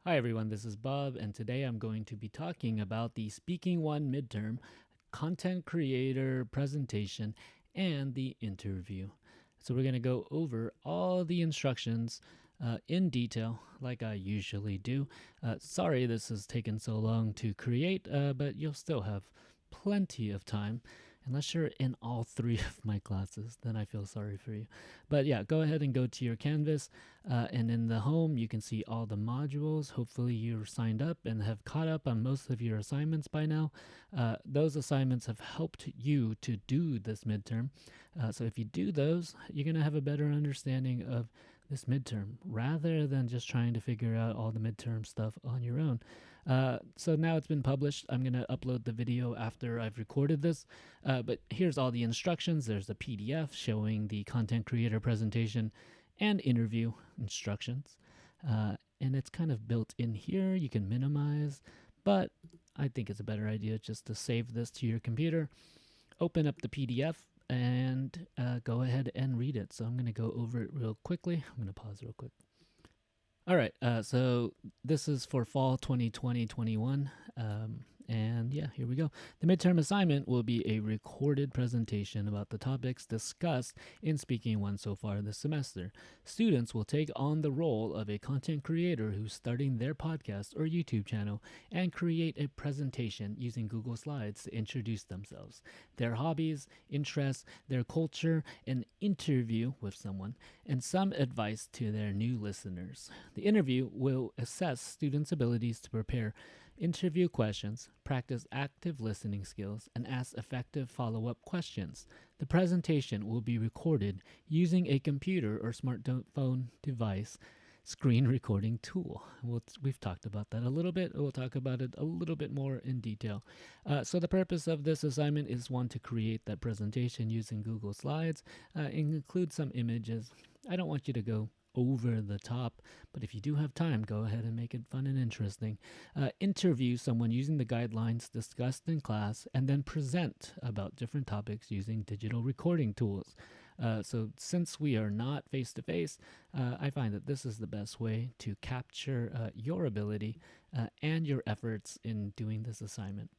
Hi everyone, this is Bob, and today I'm going to be talking about the Speaking1 midterm, content creator presentation, and the interview. So we're going to go over all the instructions in detail, like I usually do. Sorry this has taken so long to create, but you'll still have plenty of time. Unless you're in all three of my classes, then I feel sorry for you. But yeah, go ahead and go to your Canvas, and in the home, you can see all the modules. Hopefully, you're signed up and have caught up on most of your assignments by now. Those assignments have helped you to do this midterm. So if you do those, you're going to have a better understanding of this midterm rather than just trying to figure out all the midterm stuff on your own. So now it's been published. I'm going to upload the video after I've recorded this. But here's all the instructions. There's a PDF showing the content creator presentation and interview instructions. And it's kind of built in here. You can minimize, but I think it's a better idea just to save this to your computer, open up the PDF, and go ahead and read it. So I'm going to go over it real quickly. I'm going to pause real quick. All right, so this is for fall 2020-21. And yeah, here we go. The midterm assignment will be a recorded presentation about the topics discussed in Speaking1 so far this semester. Students will take on the role of a content creator who's starting their podcast or YouTube channel and create a presentation using Google Slides to introduce themselves, their hobbies, interests, their culture, an interview with someone, and some advice to their new listeners. The interview will assess students' abilities to prepare interview questions, practice active listening skills, and ask effective follow-up questions. The presentation will be recorded using a computer or smartphone device screen recording tool. We've talked about that a little bit. We'll talk about it a little bit more in detail. So the purpose of this assignment is one, to create that presentation using Google Slides and include some images. I don't want you to go over the top, but if you do have time, go ahead and make it fun and interesting. Interview someone using the guidelines discussed in class, and then present about different topics using digital recording tools. So since we are not face-to-face, I find that this is the best way to capture your ability and your efforts in doing this assignment.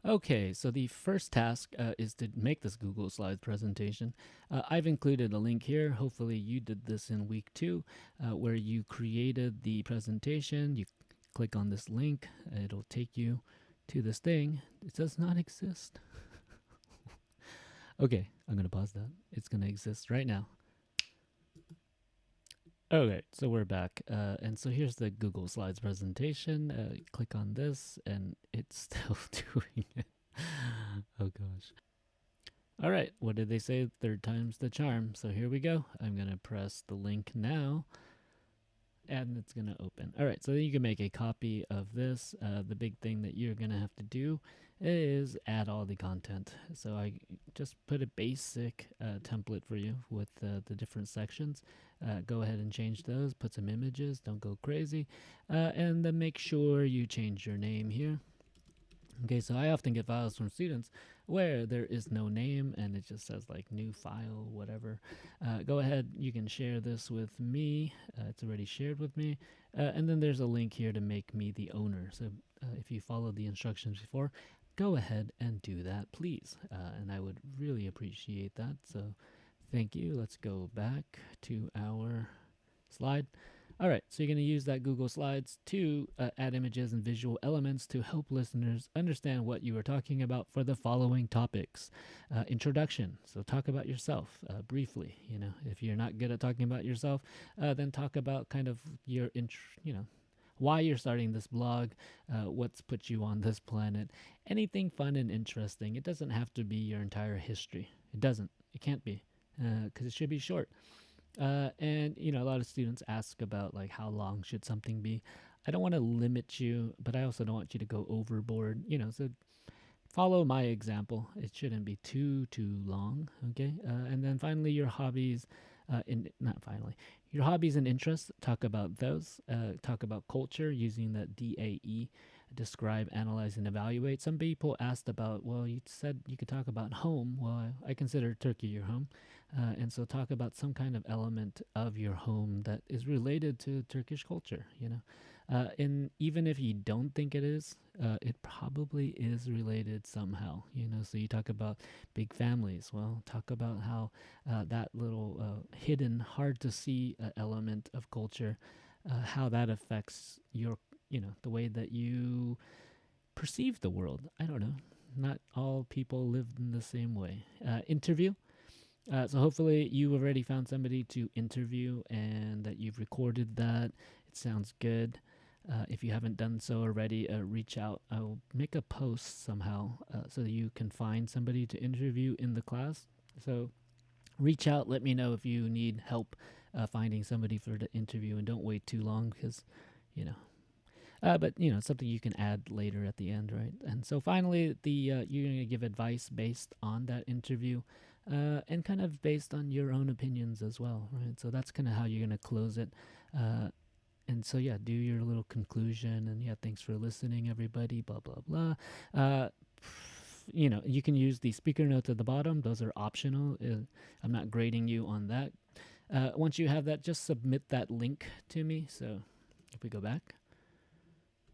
Okay, so the first task is to make this Google Slides presentation. I've included a link here. Hopefully you did this in week 2, where you created the presentation. You click on this link. It'll take you to this thing. It does not exist. Okay, I'm going to pause that. It's going to exist right now. Okay, so we're back. And so here's the Google Slides presentation. Click on this, and it's still doing it. Oh, gosh. All right, what did they say? Third time's the charm. So here we go. I'm going to press the link now, and it's going to open. All right, so then you can make a copy of this. The big thing that you're going to have to do is add all the content. So I just put a basic template for you with the different sections. Go ahead and change those, put some images, don't go crazy, and then make sure you change your name here. Okay, so I often get files from students where there is no name and it just says like new file, whatever. Go ahead, you can share this with me. It's already shared with me. And then there's a link here to make me the owner. So if you followed the instructions before, go ahead and do that, please. And I would really appreciate that. So thank you. Let's go back to our slide. All right, so you're going to use that Google Slides to add images and visual elements to help listeners understand what you are talking about for the following topics. Introduction, so talk about yourself briefly. You know, if you're not good at talking about yourself, then talk about kind of your, why you're starting this blog, what's put you on this planet, anything fun and interesting. It doesn't have to be your entire history. It doesn't. It can't be, because it should be short. And a lot of students ask about like how long should something be. I don't want to limit you, but I also don't want you to go overboard. So follow my example. It shouldn't be too long. Okay. And then finally, your hobbies. Your hobbies and interests. Talk about those. Talk about culture using the DAE. Describe, analyze, and evaluate. Some people asked about, well, you said you could talk about home. Well, I consider Turkey your home. And so talk about some kind of element of your home that is related to Turkish culture, and even if you don't think it is, it probably is related somehow, so you talk about big families. Well, talk about how that little hidden, hard to see element of culture, how that affects your, the way that you perceive the world. I don't know. Not all people live in the same way. Interview. So hopefully you already found somebody to interview and that you've recorded that. It sounds good. If you haven't done so already, reach out. I'll make a post somehow so that you can find somebody to interview in the class. So reach out. Let me know if you need help finding somebody for the interview, and don't wait too long because, you know, but something you can add later at the end, right? And so finally, you're going to give advice based on that interview, and kind of based on your own opinions as well, right? So that's kind of how you're going to close it. And so yeah, do your little conclusion, and yeah, thanks for listening, everybody. Blah blah blah. You can use the speaker notes at the bottom; those are optional. I'm not grading you on that. Once you have that, just submit that link to me. So if we go back,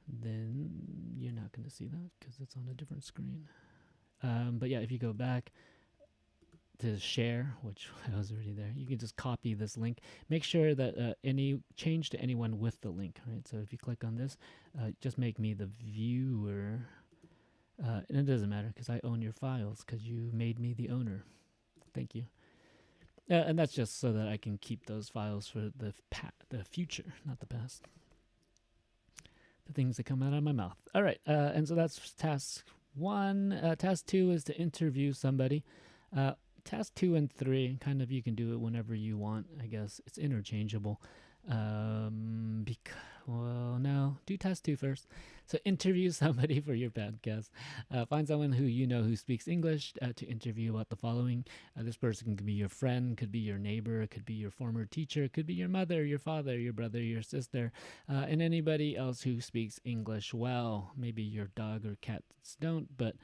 then you're not going to see that because it's on a different screen. But yeah, if you go back to share, which I was already there, you can just copy this link. Make sure that any change to anyone with the link, right? So if you click on this, just make me the viewer. And it doesn't matter because I own your files because you made me the owner. Thank you. And that's just so that I can keep those files for the future, not the past. The things that come out of my mouth. All right, and so that's task 1. Task 2 is to interview somebody. Task 2 and 3, kind of, you can do it whenever you want, I guess. It's interchangeable. Well, no, do task 2 first. So interview somebody for your podcast. Find someone who you know who speaks English to interview about the following. This person could be your friend, could be your neighbor, could be your former teacher, could be your mother, your father, your brother, your sister, and anybody else who speaks English well. Maybe your dog or cats don't, but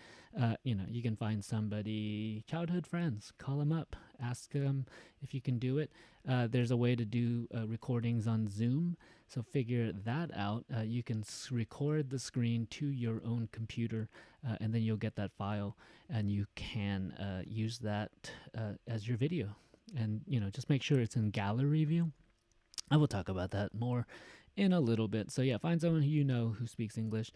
you can find somebody, childhood friends, call them up, ask them if you can do it. There's a way to do recordings on Zoom, so figure that out. You can record the screen to your own computer, and then you'll get that file, and you can use that as your video. And just make sure it's in gallery view. I will talk about that more in a little bit. So yeah, find someone who you know who speaks English,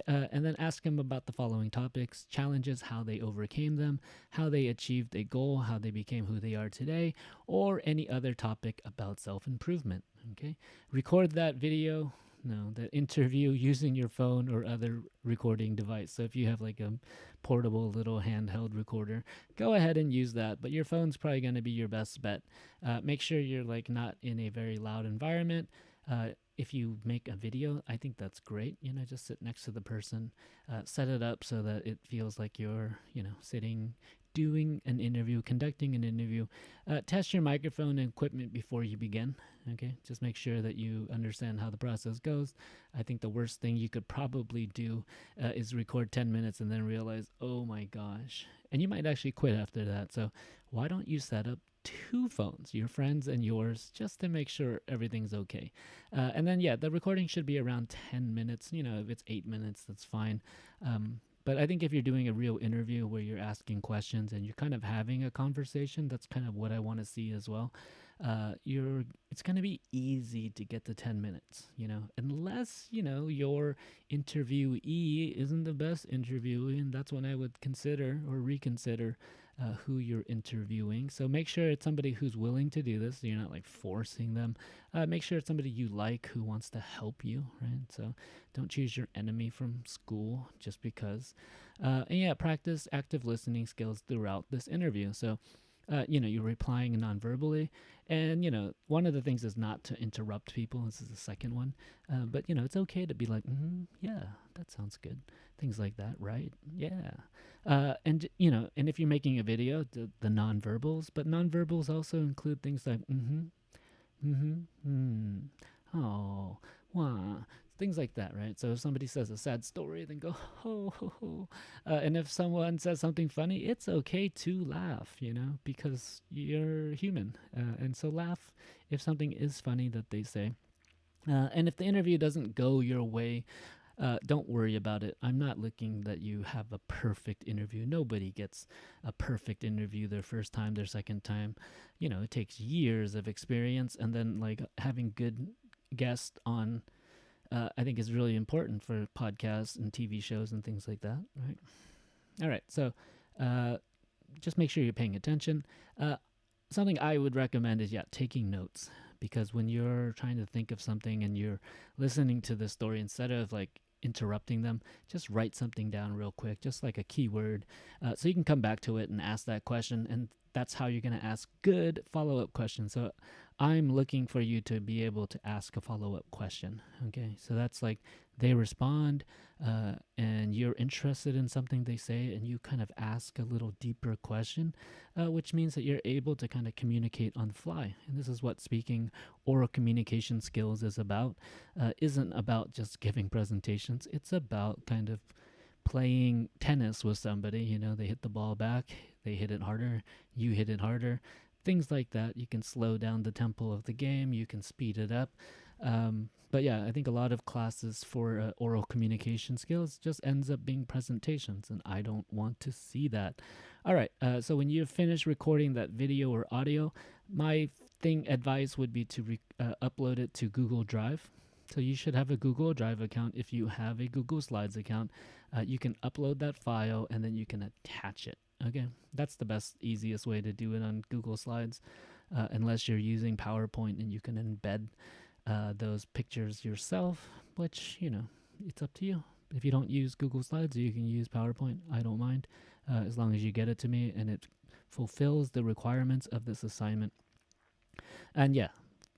and then ask them about the following topics: challenges, how they overcame them, how they achieved a goal, how they became who they are today, or any other topic about self-improvement. Okay, record that video, that interview using your phone or other recording device. So if you have like a portable little handheld recorder, go ahead and use that, but your phone's probably going to be your best bet. Make sure you're like not in a very loud environment. If you make a video, I think that's great. Just sit next to the person, set it up so that it feels like you're, sitting, doing an interview, conducting an interview. Test your microphone and equipment before you begin. Okay, just make sure that you understand how the process goes. I think the worst thing you could probably do is record 10 minutes and then realize, oh my gosh. And you might actually quit after that. So why don't you set up 2 phones, your friends and yours, just to make sure everything's okay. And then, yeah, the recording should be around 10 minutes. If it's 8 minutes, that's fine. But I think if you're doing a real interview where you're asking questions and you're kind of having a conversation, that's kind of what I want to see as well. It's going to be easy to get to 10 minutes, unless, your interviewee isn't the best interviewee, and that's when I would consider or reconsider who you're interviewing. So make sure it's somebody who's willing to do this. So you're not like forcing them. Make sure it's somebody you like who wants to help you, right? So don't choose your enemy from school just because. And yeah, practice active listening skills throughout this interview. So you're replying non-verbally, and one of the things is not to interrupt people. This is the second one, but it's okay to be like, yeah, that sounds good, things like that, right? Yeah. And if you're making a video, the non-verbals, but non-verbals also include things like oh, wow, Things like that, right? So if somebody says a sad story, then go ho ho ho. And if someone says something funny, it's okay to laugh, because you're human. And so laugh if something is funny that they say. And if the interview doesn't go your way, don't worry about it. I'm not looking that you have a perfect interview. Nobody gets a perfect interview their first time, their second time. It takes years of experience, and then like having good guests on. I think is really important for podcasts and TV shows and things like that, right? All right, so uh, just make sure you're paying attention. Something I would recommend is taking notes, because when you're trying to think of something and you're listening to the story, instead of like interrupting them, just write something down real quick, just like a keyword, so you can come back to it and ask that question. And that's how you're going to ask good follow-up questions. So I'm looking for you to be able to ask a follow-up question. Okay, so that's like they respond, and you're interested in something they say, and you kind of ask a little deeper question, which means that you're able to kind of communicate on the fly. And this is what speaking oral communication skills is about. Isn't about just giving presentations. It's about kind of playing tennis with somebody. They hit the ball back, they hit it harder, you hit it harder, things like that. You can slow down the tempo of the game, you can speed it up. But I think a lot of classes for oral communication skills just ends up being presentations, and I don't want to see that. All right, so when you finish recording that video or audio, my advice would be to upload it to Google Drive. So you should have a Google Drive account. If you have a Google Slides account, you can upload that file and then you can attach it. Okay, that's the best, easiest way to do it on Google Slides, unless you're using PowerPoint and you can embed those pictures yourself, which, it's up to you. If you don't use Google Slides, you can use PowerPoint. I don't mind, as long as you get it to me and it fulfills the requirements of this assignment. And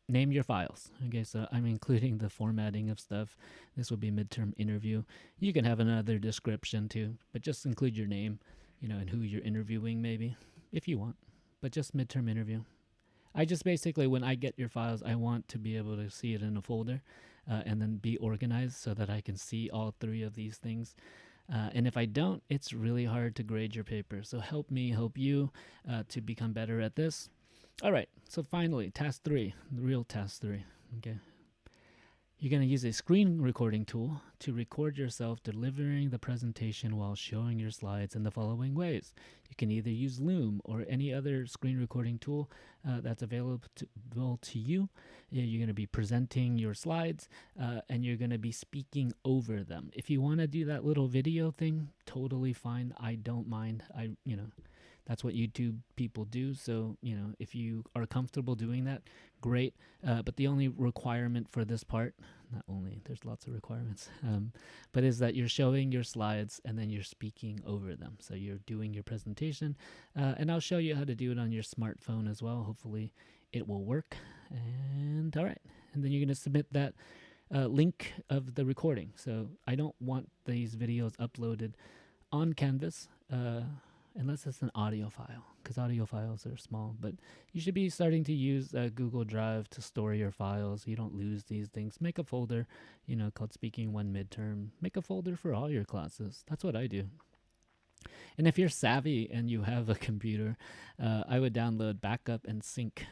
name your files. Okay, so I'm including the formatting of stuff. This will be midterm interview. You can have another description too, but just include your name, and who you're interviewing maybe, if you want, but just midterm interview. I just basically, when I get your files, I want to be able to see it in a folder, and then be organized so that I can see all three of these things. And if I don't, it's really hard to grade your paper. So help me help you to become better at this. All right, so finally, task 3, the real task 3, okay? You're going to use a screen recording tool to record yourself delivering the presentation while showing your slides in the following ways. You can either use Loom or any other screen recording tool that's available to you. You're going to be presenting your slides, and you're going to be speaking over them. If you want to do that little video thing, totally fine. I don't mind. That's what YouTube people do. So, if you are comfortable doing that, great. But the only requirement for this part, not only, there's lots of requirements, but is that you're showing your slides and then you're speaking over them. So you're doing your presentation, and I'll show you how to do it on your smartphone as well. Hopefully it will work. And all right. And then you're going to submit that link of the recording. So I don't want these videos uploaded on Canvas, unless it's an audio file, because audio files are small. But you should be starting to use Google Drive to store your files so you don't lose these things. Make a folder, called Speaking1 Midterm. Make a folder for all your classes. That's what I do. And if you're savvy and you have a computer, I would download Backup and Sync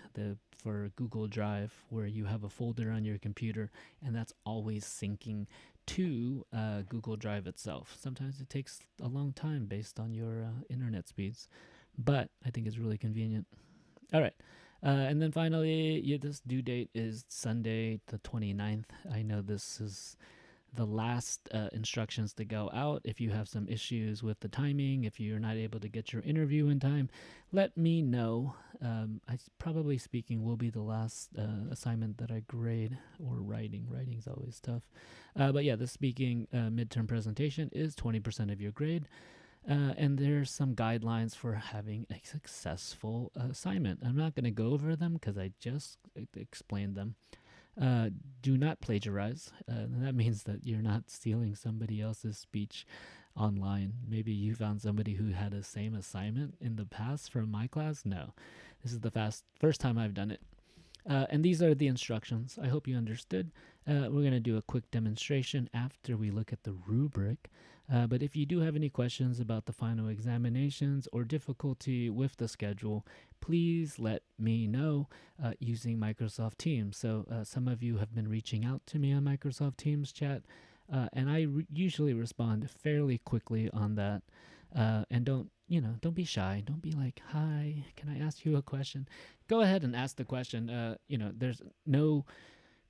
for Google Drive, where you have a folder on your computer, and that's always syncing to Google Drive itself. Sometimes it takes a long time based on your internet speeds, but I think it's really convenient. All right. And then finally, this due date is Sunday the 29th. I know this is the last instructions to go out. If you have some issues with the timing, if you're not able to get your interview in time, let me know. Probably speaking will be the last assignment that I grade, or writing. Writing's always tough. But the speaking midterm presentation is 20% of your grade. And there's some guidelines for having a successful assignment. I'm not going to go over them because I just explained them. Do not plagiarize. That means that you're not stealing somebody else's speech online. Maybe you found somebody who had the same assignment in the past from my class. No, this is the first time I've done it. And these are the instructions. I hope you understood. We're going to do a quick demonstration after we look at the rubric. But if you do have any questions about the final examinations or difficulty with the schedule, please let me know using Microsoft Teams. So some of you have been reaching out to me on Microsoft Teams chat, and I usually respond fairly quickly on that. And don't be shy. Don't be like, "Hi, can I ask you a question?" Go ahead and ask the question. There's no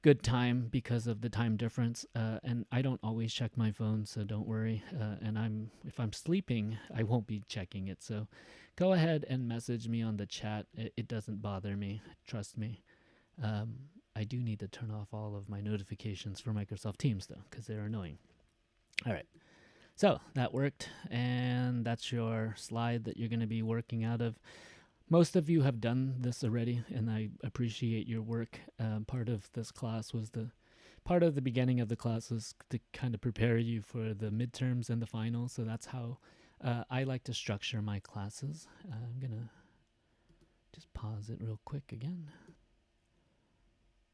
good time because of the time difference, and I don't always check my phone, so don't worry. And if I'm sleeping, I won't be checking it. So go ahead and message me on the chat. It doesn't bother me. Trust me. I do need to turn off all of my notifications for Microsoft Teams though, because they're annoying. All right. So that worked, and that's your slide that you're going to be working out of. Most of you have done this already, and I appreciate your work. Part of this class was part of the beginning of the class was to kind of prepare you for the midterms and the finals. So that's how I like to structure my classes. I'm going to just pause it real quick again.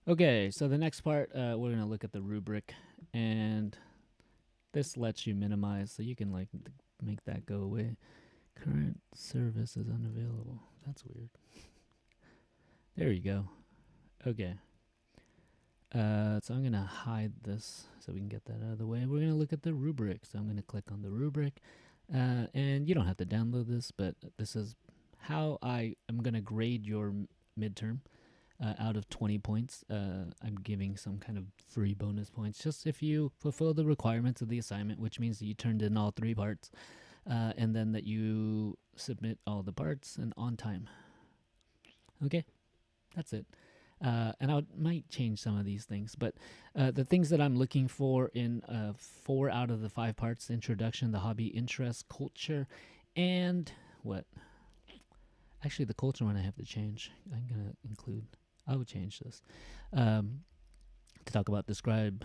Okay, so the next part, we're going to look at the rubric, and this lets you minimize, so you can like make that go away. Current service is unavailable. That's weird. There you go. Okay. So I'm going to hide this so we can get that out of the way. We're going to look at the rubric. So I'm going to click on the rubric. And you don't have to download this, but this is how I am going to grade your midterm. Out of 20 points, I'm giving some kind of free bonus points just if you fulfill the requirements of the assignment, which means that you turned in all 3 parts, and then that you submit all the parts and on time. Okay, that's it. And I might change some of these things, but the things that I'm looking for in 4 out of the 5 parts: introduction, the hobby, interest, culture, and what? Actually, the culture one I have to change. I'm gonna include. I would change this to talk about describe,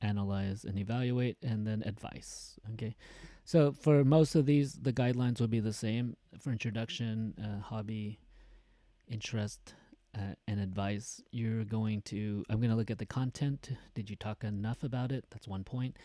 analyze, and evaluate, and then advice. Okay, so for most of these, the guidelines will be the same. For introduction, hobby, interest, and advice, I'm going to look at the content. Did you talk enough about it? That's 1 point.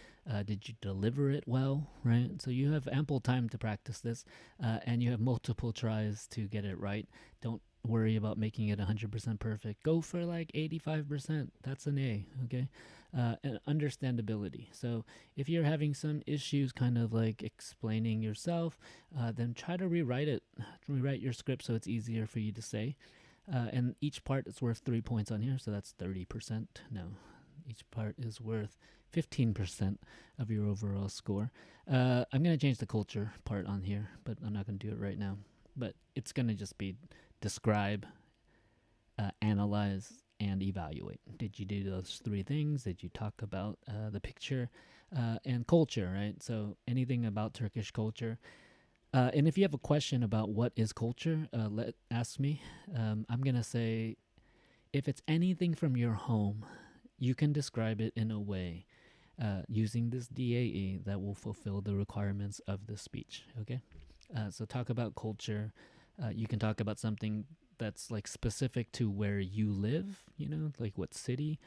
Did you deliver it well, right? So you have ample time to practice this, and you have multiple tries to get it right. Don't worry about making it 100% perfect. Go for like 85%. That's an A, okay? And understandability. So if you're having some issues kind of like explaining yourself, then try to rewrite your script so it's easier for you to say. And each part is worth 3 points on here, so that's 30%. No, each part is worth 15% of your overall score. I'm going to change the culture part on here, but I'm not going to do it right now. But it's going to just be describe, analyze, and evaluate. Did you do those 3 things? Did you talk about the picture and culture, right? So anything about Turkish culture. And if you have a question about what is culture, ask me. I'm going to say, if it's anything from your home, you can describe it in a way using this DAE that will fulfill the requirements of the speech, okay? So talk about culture. You can talk about something that's like specific to where you live, like what city,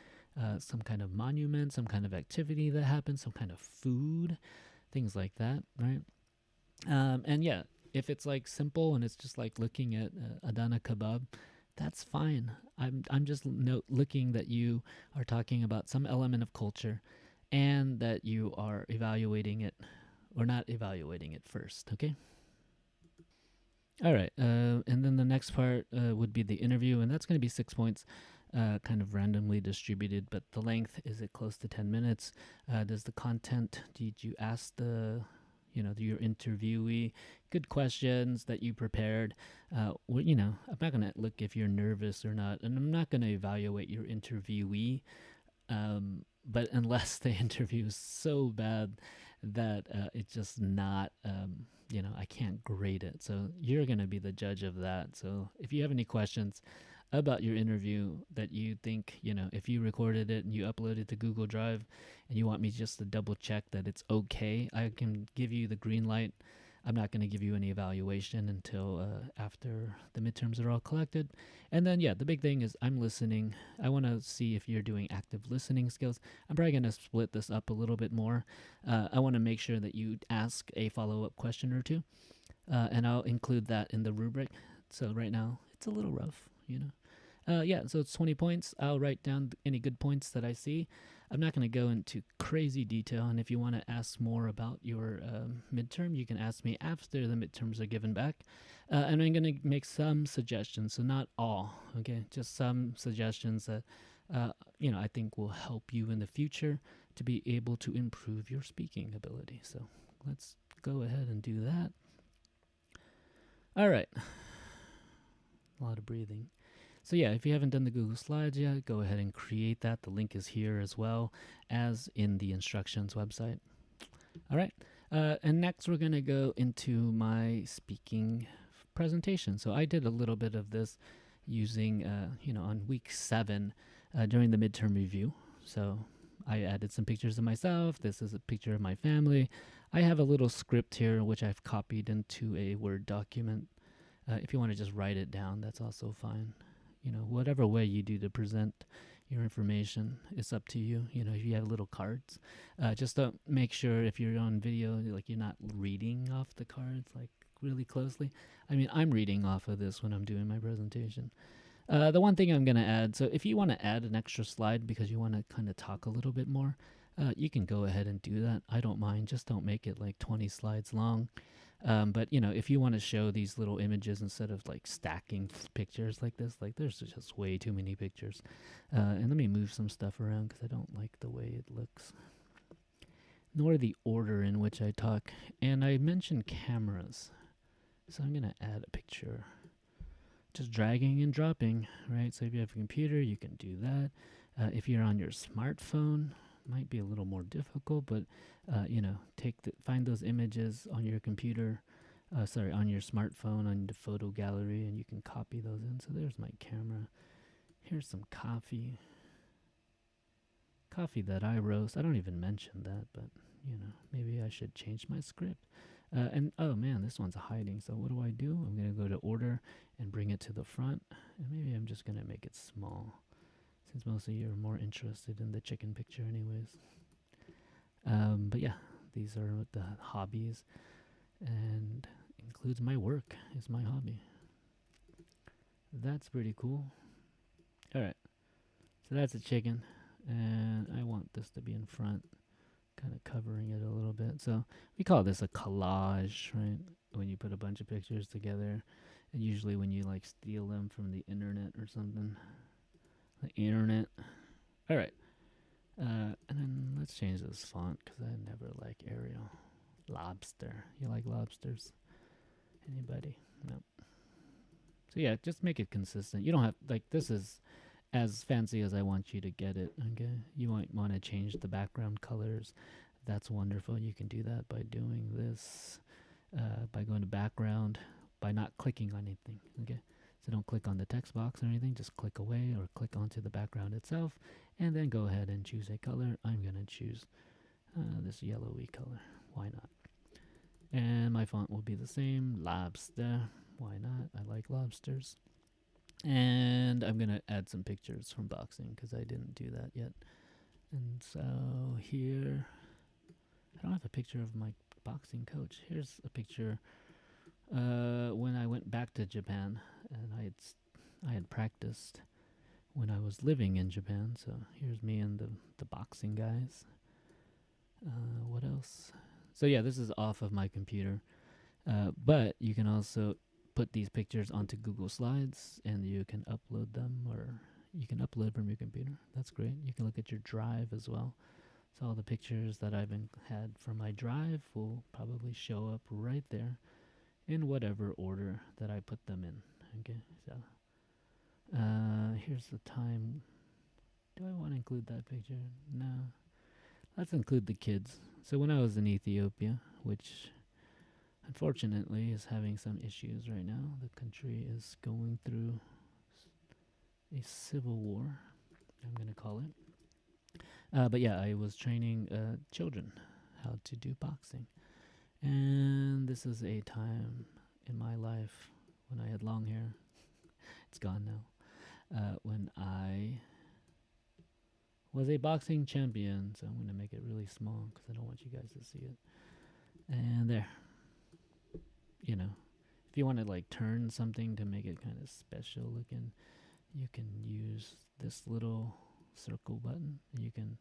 some kind of monument, some kind of activity that happens, some kind of food, things like that, right? And yeah, if it's like simple and it's just like looking at Adana kebab, that's fine. I'm just looking that you are talking about some element of culture, and that you are evaluating it, or not evaluating it first. Okay. All right. And then the next part would be the interview, and that's going to be 6 points. Kind of randomly distributed, but the length, is it close to 10 minutes? Does the content, did you ask your interviewee good questions that you prepared? I'm not going to look if you're nervous or not, and I'm not going to evaluate your interviewee, but unless the interview is so bad that it's just not, I can't grade it. So you're going to be the judge of that. So if you have any questions about your interview that you think, if you recorded it and you uploaded it to Google Drive and you want me just to double check that it's okay, I can give you the green light. I'm not going to give you any evaluation until after the midterms are all collected. And then, yeah, the big thing is I'm listening. I want to see if you're doing active listening skills. I'm probably going to split this up a little bit more. I want to make sure that you ask a follow up question or two, and I'll include that in the rubric. So right now, it's a little rough, you know. Yeah, so it's 20 points. I'll write down any good points that I see. I'm not going to go into crazy detail, and if you want to ask more about your midterm, you can ask me after the midterms are given back. And I'm going to make some suggestions, so not all, okay? Just some suggestions that, I think will help you in the future to be able to improve your speaking ability. So let's go ahead and do that. All right. A lot of breathing. So yeah, if you haven't done the Google Slides yet, go ahead and create that. The link is here as well as in the instructions website. All right. And next we're going to go into my speaking presentation. So I did a little bit of this using, on week 7 during the midterm review. So I added some pictures of myself. This is a picture of my family. I have a little script here, which I've copied into a Word document. If you want to just write it down, that's also fine. Whatever way you do to present your information, it's up to you. If you have little cards, just don't make sure if you're on video, like you're not reading off the cards like really closely. I mean, I'm reading off of this when I'm doing my presentation. The one thing I'm going to add, so if you want to add an extra slide because you want to kind of talk a little bit more, you can go ahead and do that. I don't mind. Just don't make it like 20 slides long. But if you want to show these little images instead of like stacking pictures like this, like there's just way too many pictures. And let me move some stuff around because I don't like the way it looks, nor the order in which I talk. And I mentioned cameras, so I'm going to add a picture. Just dragging and dropping, right? So if you have a computer, you can do that. If you're on your smartphone, might be a little more difficult, but find those images on your computer, on your smartphone, on the photo gallery, and you can copy those in. So there's my camera. Here's some coffee that I roast. I don't even mention that, but maybe I should change my script. And oh man, this one's hiding. So what do? I'm gonna go to order and bring it to the front, and maybe I'm just gonna make it small, since most of you are more interested in the chicken picture anyways. But yeah, these are the hobbies, and includes my work is my hobby. That's pretty cool. All right, so that's a chicken, and I want this to be in front, kind of covering it a little bit. So we call this a collage, right? When you put a bunch of pictures together, and usually when you like steal them from the internet or something. The internet. All right. And then let's change this font because I never like Arial. Lobster. You like lobsters? Anybody? No. So yeah, just make it consistent. You don't have, like, this is as fancy as I want you to get it, okay? You might want to change the background colors. That's wonderful. You can do that by doing this, by going to background, by not clicking on anything, okay? So don't click on the text box or anything. Just click away or click onto the background itself, and then go ahead and choose a color. I'm going to choose this yellowy color. Why not? And my font will be the same. Lobster. Why not? I like lobsters. And I'm going to add some pictures from boxing because I didn't do that yet. And so here, I don't have a picture of my boxing coach. Here's a picture when I went back to Japan, and I had practiced when I was living in Japan. So here's me and the boxing guys. What else? So yeah, this is off of my computer, but you can also put these pictures onto Google Slides, and you can upload them, or you can upload from your computer. That's great. You can look at your drive as well. So all the pictures that I've had from my drive will probably show up right there in whatever order that I put them in. Okay, so here's the time. Do I want to include that picture? No. Let's include the kids. So when I was in Ethiopia, which unfortunately is having some issues right now, the country is going through a civil war, I'm going to call it. But yeah, I was training children how to do boxing. And this is a time in my life when I had long hair. It's gone now. When I was a boxing champion. So I'm going to make it really small because I don't want you guys to see it. And there. You know, if you want to like turn something to make it kind of special looking, you can use this little circle button. You can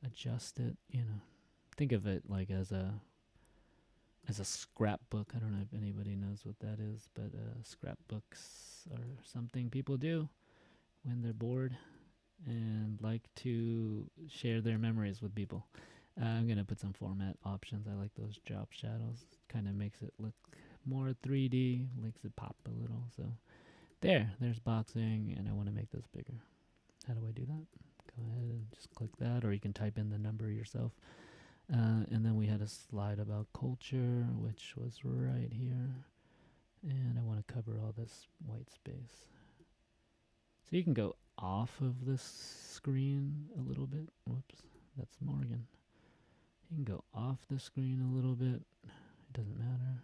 adjust it, you know. Think of it like as a scrapbook. I don't know if anybody knows what that is, but scrapbooks are something people do when they're bored and like to share their memories with people. I'm going to put some format options. I like those drop shadows. Kind of makes it look more 3D, makes it pop a little. So there's boxing, and I want to make this bigger. How do I do that? Go ahead and just click that, or you can type in the number yourself. And then we had a slide about culture, which was right here. And I want to cover all this white space. So you can go off of this screen a little bit. Whoops, that's Morgan. You can go off the screen a little bit. It doesn't matter.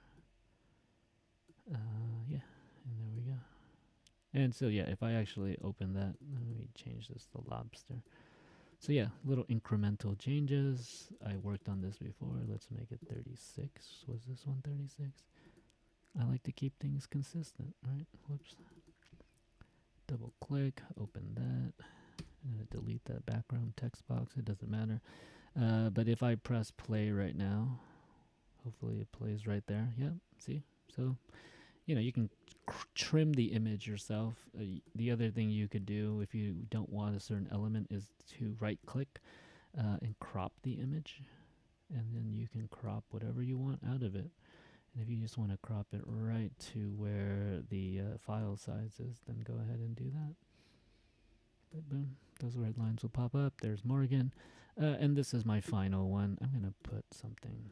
Yeah, and there we go. And so yeah, if I actually open that, let me change this to lobster. So yeah, little incremental changes. I worked on this before. Let's make it 36. Was this one 36? I like to keep things consistent, right? Whoops. Double click, open that. I'm going to delete that background text box. It doesn't matter. But if I press play right now, hopefully it plays right there. Yep, see? So, you know, you can trim the image yourself. The other thing you could do if you don't want a certain element is to right click and crop the image. And then you can crop whatever you want out of it. And if you just want to crop it right to where the file size is, then go ahead and do that. But boom, those red lines will pop up. There's Morgan. And this is my final one. I'm going to put something.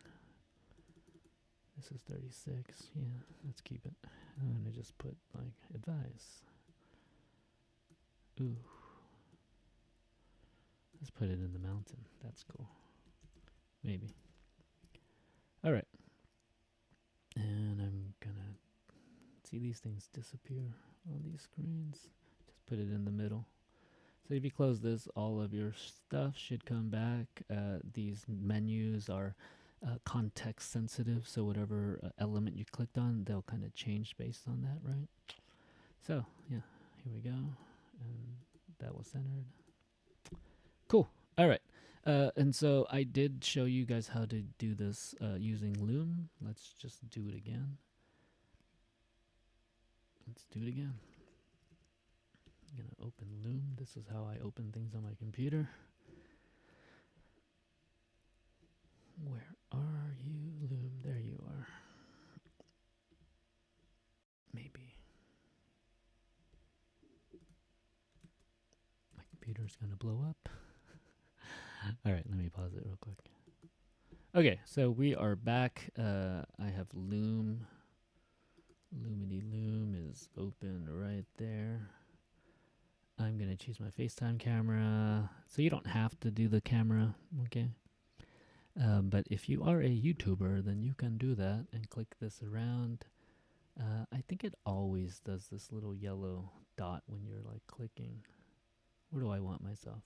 This is 36. Yeah, let's keep it. I'm going to just put like advice. Ooh. Let's put it in the mountain. That's cool. Maybe. All right. And I'm going to see these things disappear on these screens. Just put it in the middle. So if you close this, all of your stuff should come back. These menus are context sensitive, so whatever element you clicked on, they'll kind of change based on that, right? So yeah, here we go, and that was centered. Cool. All right. And so I did show you guys how to do this using Loom. Let's just do it again. Let's do it again. I'm going to open Loom. This is how I open things on my computer. Where are you, Loom? There you are. Maybe. My computer's going to blow up. All right, let me pause it real quick. Okay, so we are back. I have Loom. Lumity Loom is open right there. I'm going to choose my FaceTime camera. So you don't have to do the camera, okay? But if you are a YouTuber, then you can do that and click this around. I think it always does this little yellow dot when you're like clicking. Where do I want myself?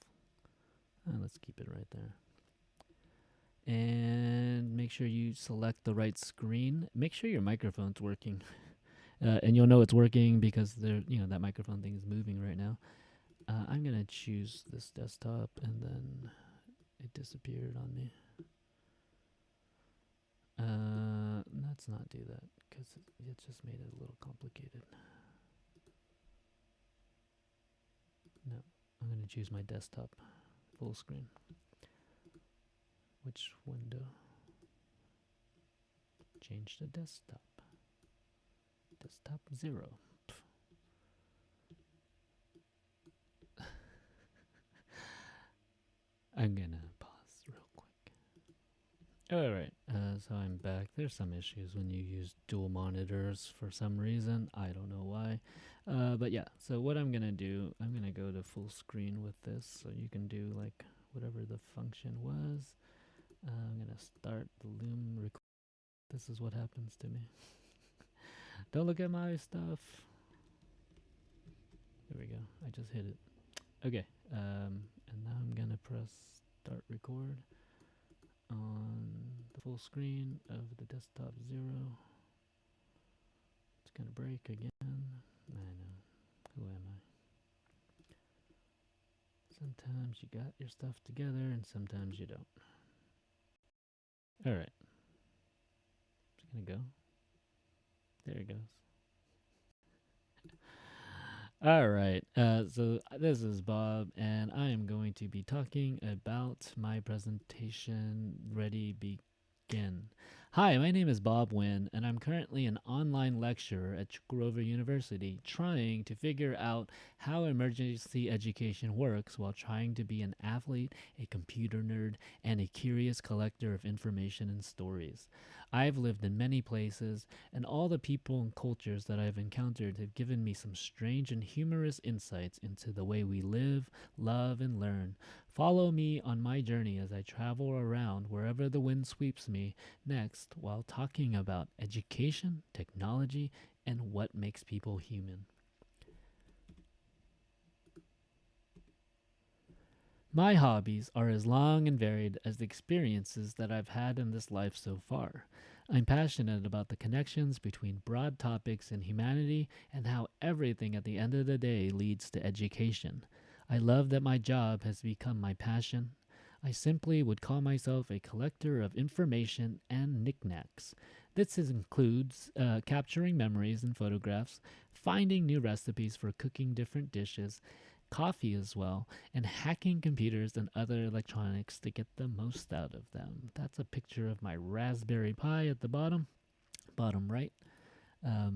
Let's keep it right there. And make sure you select the right screen. Make sure your microphone's working. And you'll know it's working because that microphone thing is moving right now. I'm going to choose this desktop, and then it disappeared on me. Let's not do that because it just made it a little complicated. No, I'm going to choose my desktop full screen. Which window? Change to desktop. Desktop 0. I'm going to pause real quick. All right, so I'm back. There's some issues when you use dual monitors for some reason. I don't know why. But yeah, so what I'm going to do, I'm going to go to full screen with this so you can do like whatever the function was. I'm going to start the Loom recording. This is what happens to me. Don't look at my stuff. There we go. I just hit it. Okay. And now I'm gonna press start record on the full screen of the desktop 0. It's gonna break again. I know. Who am I? Sometimes you got your stuff together and sometimes you don't. Alright. It's gonna go. There it goes. All right. So this is Bob, and I am going to be talking about my presentation. Ready, begin. Hi, my name is Bob Wynn, and I'm currently an online lecturer at Grover University, trying to figure out how emergency education works while trying to be an athlete, a computer nerd, and a curious collector of information and stories. I've lived in many places, and all the people and cultures that I've encountered have given me some strange and humorous insights into the way we live, love, and learn. Follow me on my journey as I travel around wherever the wind sweeps me next while talking about education, technology, and what makes people human. My hobbies are as long and varied as the experiences that I've had in this life so far. I'm passionate about the connections between broad topics in humanity and how everything at the end of the day leads to education. I love that my job has become my passion. I simply would call myself a collector of information and knickknacks. This includes capturing memories and photographs, finding new recipes for cooking different dishes, coffee as well, and hacking computers and other electronics to get the most out of them. That's a picture of my Raspberry Pi at the bottom right. All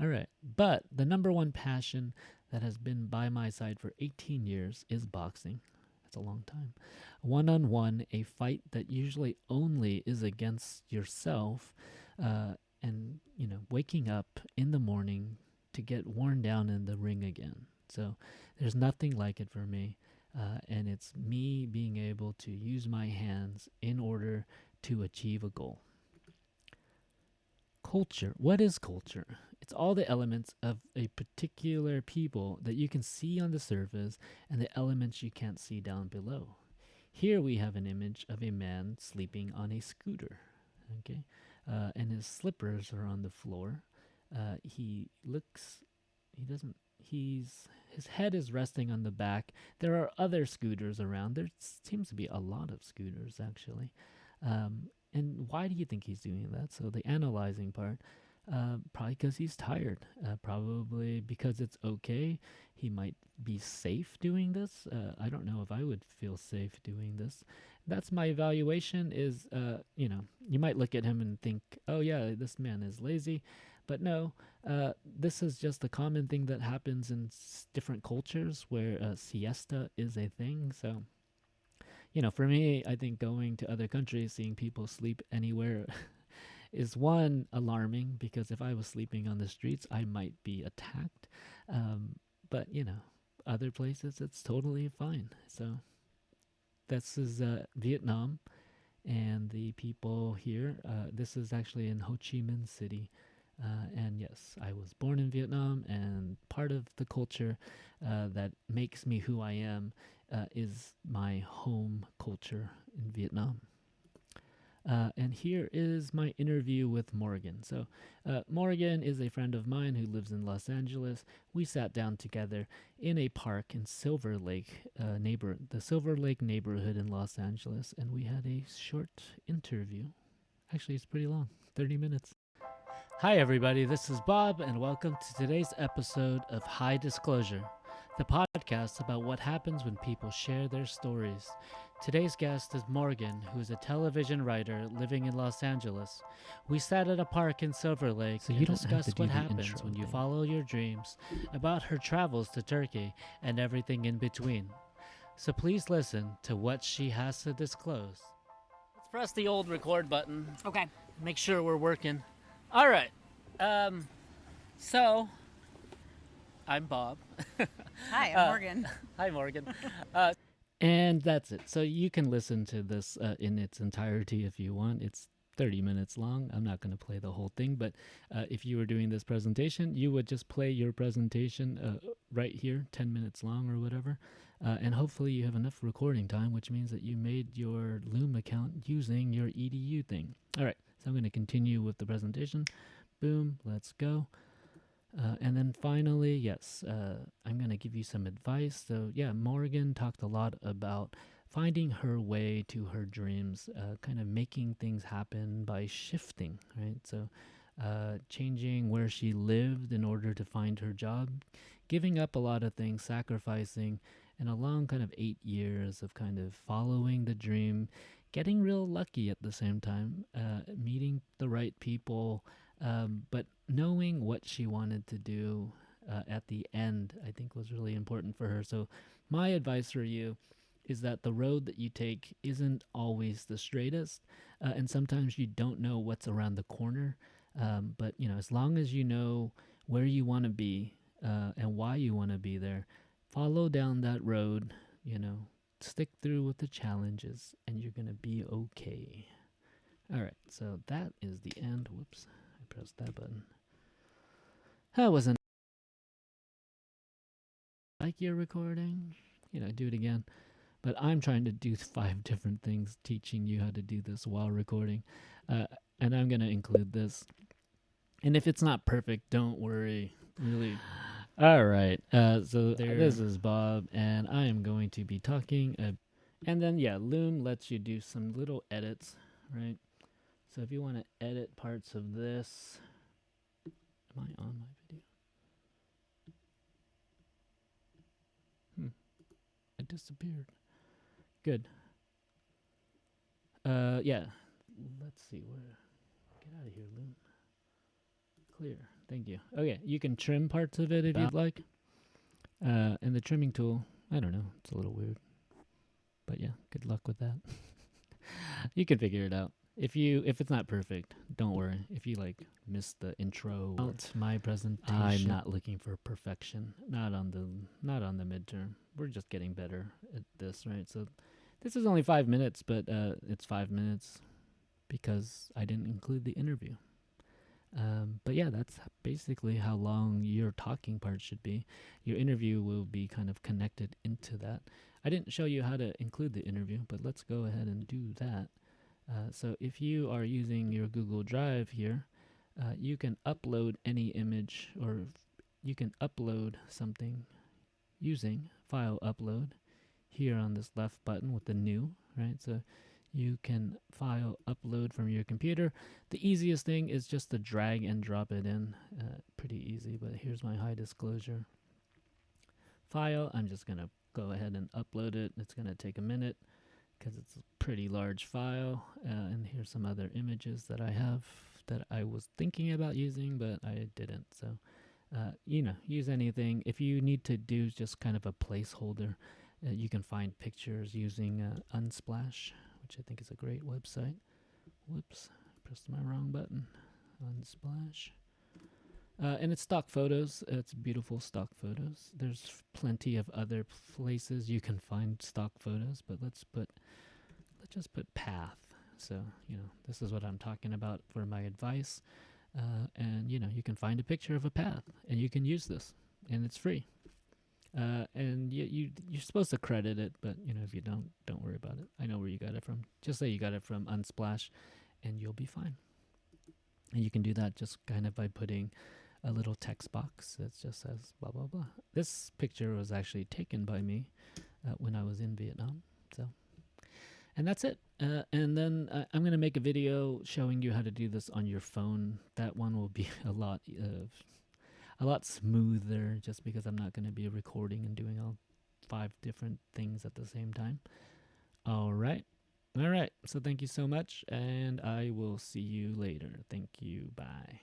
right. But the number one passion that has been by my side for 18 years is boxing. That's a long time. One-on-one, a fight that usually only is against yourself, and, waking up in the morning to get worn down in the ring again. So there's nothing like it for me. And it's me being able to use my hands in order to achieve a goal. Culture. What is culture? It's all the elements of a particular people that you can see on the surface and the elements you can't see down below. Here we have an image of a man sleeping on a scooter. Okay. And his slippers are on the floor. His head is resting on the back. There are other scooters around. There seems to be a lot of scooters, actually. And why do you think he's doing that? So the analyzing part, probably because he's tired. Probably because it's okay. He might be safe doing this. I don't know if I would feel safe doing this. That's my evaluation is, you might look at him and think, oh yeah, this man is lazy. But no, this is just a common thing that happens in different cultures where siesta is a thing. So, for me, I think going to other countries, seeing people sleep anywhere is one, alarming, because if I was sleeping on the streets, I might be attacked. But, other places, it's totally fine. So this is Vietnam, and the people here, this is actually in Ho Chi Minh City. And yes, I was born in Vietnam, and part of the culture that makes me who I am is my home culture in Vietnam. And here is my interview with Morgan. So Morgan is a friend of mine who lives in Los Angeles. We sat down together in a park in Silver Lake, the Silver Lake neighborhood in Los Angeles, and we had a short interview. Actually, it's pretty long, 30 minutes. Hi everybody, this is Bob, and welcome to today's episode of High Disclosure, the podcast about what happens when people share their stories. Today's guest is Morgan, who is a television writer living in Los Angeles. We sat at a park in Silver Lake and discussed what happens when you follow your dreams, about her travels to Turkey, and everything in between. So please listen to what she has to disclose. Let's press the old record button. Okay. Make sure we're working. All right. So I'm Bob. Hi, I'm Morgan. Hi, Morgan. And that's it. So you can listen to this in its entirety if you want. It's 30 minutes long. I'm not going to play the whole thing, but if you were doing this presentation, you would just play your presentation right here, 10 minutes long or whatever. And hopefully you have enough recording time, which means that you made your Loom account using your EDU thing. All right, so I'm going to continue with the presentation. Boom, let's go. And then finally, yes, I'm going to give you some advice. So, yeah, Morgan talked a lot about finding her way to her dreams, kind of making things happen by shifting, right? So, changing where she lived in order to find her job, giving up a lot of things, sacrificing, and a long kind of 8 years of kind of following the dream, getting real lucky at the same time, meeting the right people, but knowing what she wanted to do at the end, I think was really important for her. So, my advice for you is that the road that you take isn't always the straightest, and sometimes you don't know what's around the corner. But as long as you know where you want to be and why you want to be there, follow down that road. Stick through with the challenges, and you're gonna be okay. All right, so that is the end. Whoops, I pressed that button. That wasn't like your recording. Do it again. But I'm trying to do 5 different things, teaching you how to do this while recording. And I'm going to include this. And if it's not perfect, don't worry. Really. All right. So this is Bob, and I am going to be talking. And then, yeah, Loom lets you do some little edits, right? So if you want to edit parts of this. Am I on my video? It disappeared. Good. Yeah. Let's see where. Get out of here, Loom. Clear. Thank you. Okay, you can trim parts of it if you'd like. And the trimming tool, I don't know, it's a little weird. But yeah, good luck with that. You can figure it out. If it's not perfect, don't worry. If you missed the intro, my presentation. I'm not looking for perfection. Not on the midterm. We're just getting better at this, right? So this is only 5 minutes, but it's 5 minutes because I didn't include the interview. But yeah, that's basically how long your talking part should be. Your interview will be kind of connected into that. I didn't show you how to include the interview, but let's go ahead and do that. So if you are using your Google Drive here, you can upload any image, or you can upload something using File Upload here on this left button with the new, right? So you can file upload from your computer. The easiest thing is just to drag and drop it in. Pretty easy, but here's my high disclosure file. I'm just going to go ahead and upload it. It's going to take a minute because it's a pretty large file. And here's some other images that I have that I was thinking about using, but I didn't. So, use anything. If you need to do just kind of a placeholder, you can find pictures using Unsplash, which I think is a great website. Whoops, I pressed my wrong button. Unsplash. And it's stock photos. It's beautiful stock photos. There's plenty of other places you can find stock photos, but let's just put path. So, this is what I'm talking about for my advice. And, you can find a picture of a path, and you can use this, and it's free. And you're supposed to credit it, but if you don't worry about it. I know where you got it from. Just say you got it from Unsplash, and you'll be fine. And you can do that just kind of by putting a little text box that just says blah blah blah. This picture was actually taken by me when I was in Vietnam. So, and that's it. And then I'm gonna make a video showing you how to do this on your phone. That one will be a lot smoother, just because I'm not going to be recording and doing all 5 different things at the same time. All right. So thank you so much, and I will see you later. Thank you. Bye.